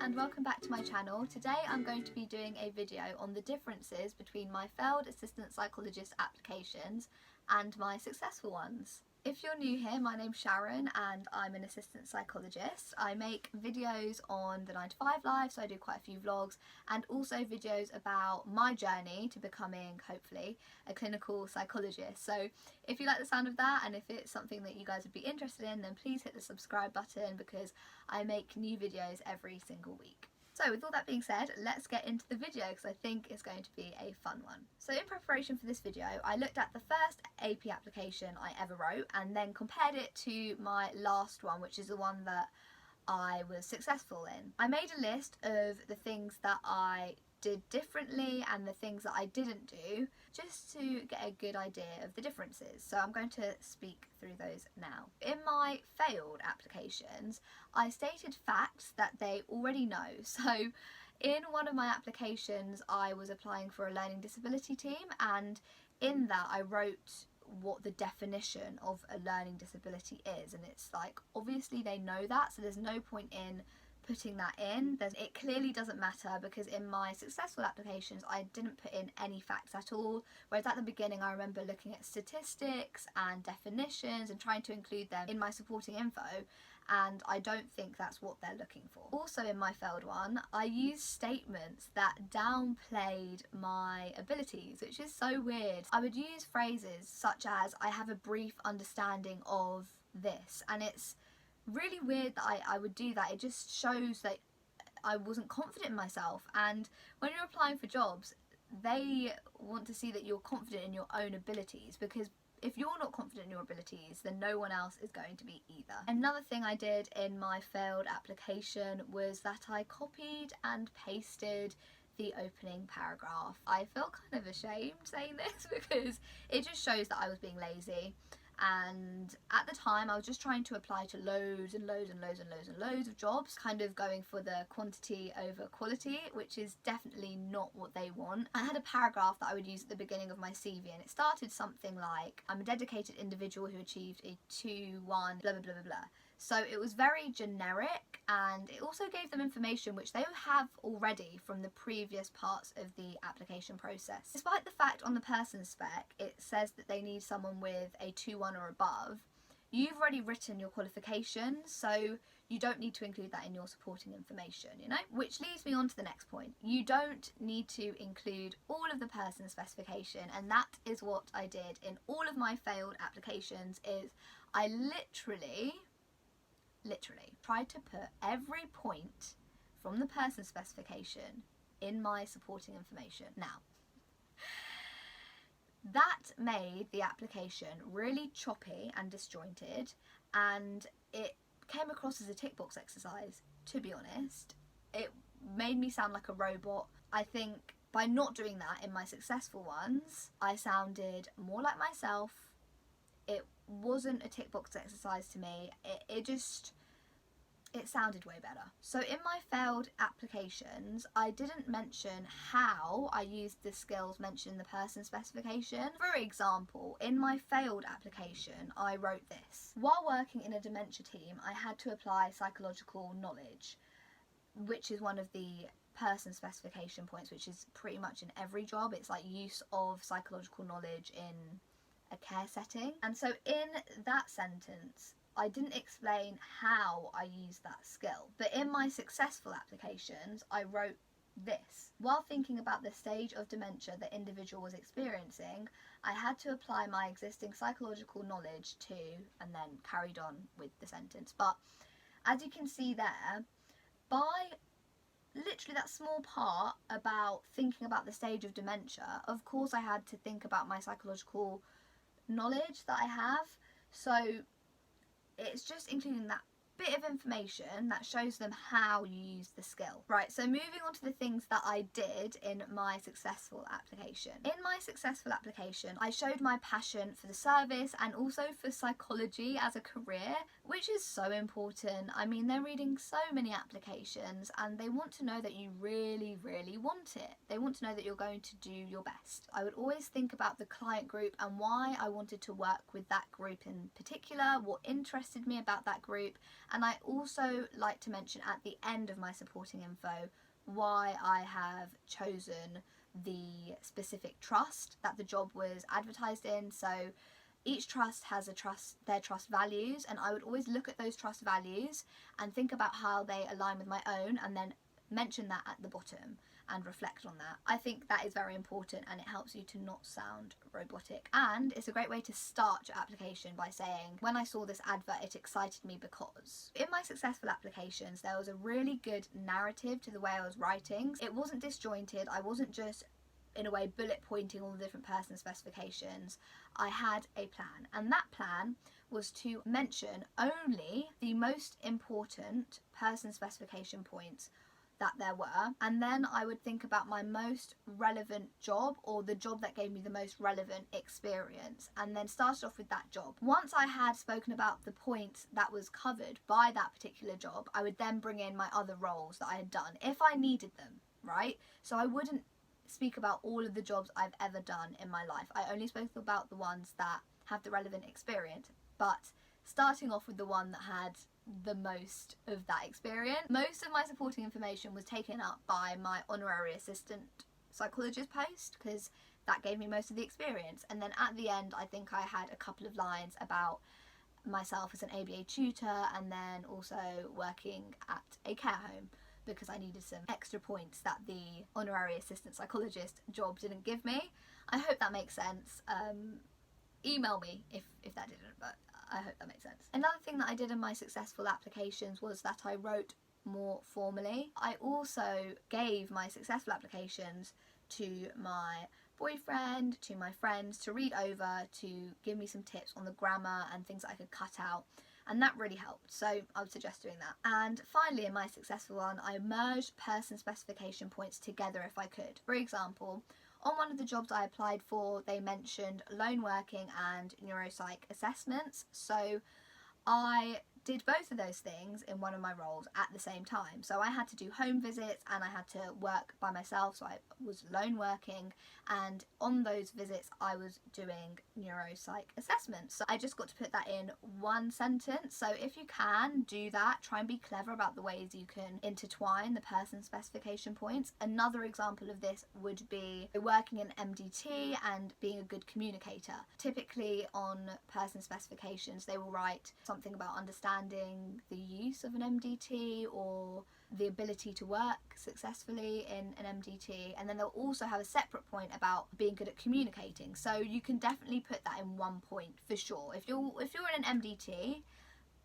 and welcome back to my channel. Today I'm going to be doing a video on the differences between my failed assistant psychologist applications and my successful ones. If you're new here, my name's Sharon and I'm an assistant psychologist. I make videos on the 9 to 5 life, so I do quite a few vlogs, and also videos about my journey to becoming, hopefully, a clinical psychologist. So if you like the sound of that and if it's something that you guys would be interested in, then please hit the subscribe button because I make new videos every single week. So with all that being said, let's get into the video because I think it's going to be a fun one. So in preparation for this video, I looked at the first AP application I ever wrote and then compared it to my last one, which is the one that I was successful in. I made a list of the things that I did differently and the things that I didn't do, just to get a good idea of the differences. So I'm going to speak through those now. In my failed applications, I stated facts that they already know. So in one of my applications, I was applying for a learning disability team, and in that I wrote what the definition of a learning disability is, and it's like, obviously they know that, so there's no point in putting that in. It clearly doesn't matter because in my successful applications I didn't put in any facts at all, whereas at the beginning I remember looking at statistics and definitions and trying to include them in my supporting info, and I don't think that's what they're looking for. Also in my failed one, I used statements that downplayed my abilities, which is so weird. I would use phrases such as, I have a brief understanding of this, and it's really weird that I would do that. It just shows that I wasn't confident in myself, and when you're applying for jobs they want to see that you're confident in your own abilities, because if you're not confident in your abilities then no one else is going to be either. Another thing I did in my failed application was that I copied and pasted the opening paragraph. I feel kind of ashamed saying this because it just shows that I was being lazy. And at the time I was just trying to apply to loads of jobs, kind of going for the quantity over quality, which is definitely not what they want. I had a paragraph that I would use at the beginning of my CV, and it started something like, I'm a dedicated individual who achieved a 2-1 blah blah blah blah blah. So it was very generic, and it also gave them information which they have already from the previous parts of the application process. Despite the fact on the person spec it says that they need someone with a 2-1 or above, you've already written your qualifications, so you don't need to include that in your supporting information, you know? Which leads me on to the next point. You don't need to include all of the person specification, and that is what I did in all of my failed applications. Is I literally tried to put every point from the person specification in my supporting information. Now, that made the application really choppy and disjointed, and it came across as a tick box exercise, to be honest. It made me sound like a robot. I think by not doing that in my successful ones, I sounded more like myself. It wasn't a tick box exercise to me. It sounded way better. So in my failed applications, I didn't mention how I used the skills mentioned in the person specification. For example, in my failed application, I wrote this. While working in a dementia team, I had to apply psychological knowledge, which is one of the person specification points, which is pretty much in every job. It's like use of psychological knowledge in a care setting. And so in that sentence, I didn't explain how I used that skill. But in my successful applications, I wrote this. While thinking about the stage of dementia the individual was experiencing, I had to apply my existing psychological knowledge to, and then carried on with the sentence. But as you can see there, by literally that small part about thinking about the stage of dementia, of course I had to think about my psychological knowledge that I have. So it's just including that bit of information that shows them how you use the skill. Right, so moving on to the things that I did in my successful application. In my successful application, I showed my passion for the service and also for psychology as a career, which is so important. I mean, they're reading so many applications and they want to know that you really want it. They want to know that you're going to do your best. I would always think about the client group and why I wanted to work with that group in particular, what interested me about that group, And I also like to mention at the end of my supporting info why I have chosen the specific trust that the job was advertised in. So each trust has their trust values, and I would always look at those trust values and think about how they align with my own, and then mention that at the bottom and reflect on that. I think that is very important, and it helps you to not sound robotic, and it's a great way to start your application by saying, when I saw this advert it excited me because. In my successful applications there was a really good narrative to the way I was writing. It wasn't disjointed, I wasn't just in a way bullet pointing all the different person specifications. I had a plan, and that plan was to mention only the most important person specification points that there were, and then I would think about my most relevant job, or the job that gave me the most relevant experience, and then started off with that job. Once I had spoken about the points that was covered by that particular job, I would then bring in my other roles that I had done if I needed them, right? So I wouldn't speak about all of the jobs I've ever done in my life. I only spoke about the ones that have the relevant experience, but starting off with the one that had the most of that experience. Most of my supporting information was taken up by my honorary assistant psychologist post, because that gave me most of the experience. And then at the end I think I had a couple of lines about myself as an ABA tutor, and then also working at a care home, because I needed some extra points that the honorary assistant psychologist job didn't give me. I hope that makes sense. Email me if that didn't, but I hope that makes sense. Another thing that I did in my successful applications was that I wrote more formally. I also gave my successful applications to my boyfriend, to my friends to read over, to give me some tips on the grammar and things that I could cut out, and that really helped, so I would suggest doing that. And finally, in my successful one, I merged person specification points together if I could. For example, on one of the jobs I applied for, they mentioned lone working and neuropsych assessments, so I did both of those things in one of my roles at the same time. So I had to do home visits and I had to work by myself, so I was lone working, and on those visits I was doing neuropsych assessments. So I just got to put that in one sentence. So if you can do that, try and be clever about the ways you can intertwine the person specification points. Another example of this would be working in MDT and being a good communicator. Typically on person specifications they will write something about understanding the use of an MDT or the ability to work successfully in an MDT, and then they'll also have a separate point about being good at communicating. So you can definitely put that in one point for sure. If you're in an MDT,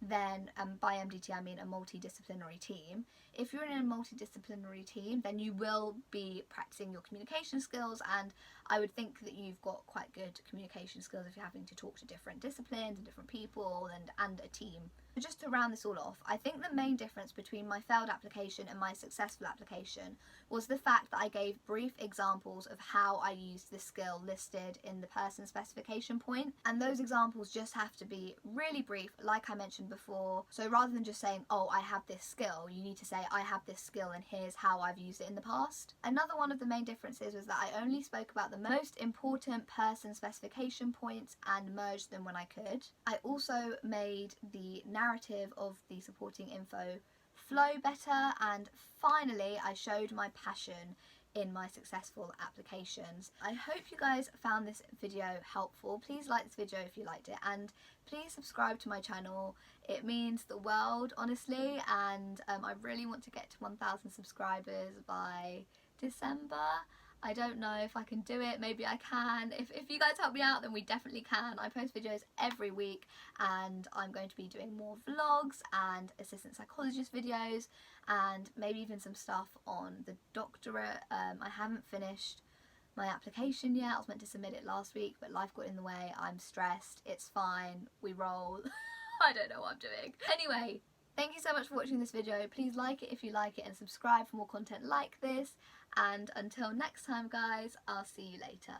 then by MDT I mean a multidisciplinary team. If you're in a multidisciplinary team, then you will be practicing your communication skills, and I would think that you've got quite good communication skills if you're having to talk to different disciplines and different people and a team. But just to round this all off, I think the main difference between my failed application and my successful application was the fact that I gave brief examples of how I used the skill listed in the person specification point, and those examples just have to be really brief, like I mentioned before. So rather than just saying, oh, I have this skill, you need to say, I have this skill and here's how I've used it in the past. Another one of the main differences was that I only spoke about the most important person specification points and merged them when I could. I also made the narrative of the supporting info flow better, and finally I showed my passion in my successful applications. I hope you guys found this video helpful. Please like this video if you liked it, and please subscribe to my channel. It means the world, honestly, and I really want to get to 1,000 subscribers by December. I don't know if I can do it, maybe I can. If you guys help me out, then we definitely can. I post videos every week, and I'm going to be doing more vlogs and assistant psychologist videos, and maybe even some stuff on the doctorate. I haven't finished my application yet. I was meant to submit it last week, but life got in the way. I'm stressed. It's fine. We roll. I don't know what I'm doing. Anyway, thank you so much for watching this video. Please like it if you like it, and subscribe for more content like this. And until next time, guys, I'll see you later.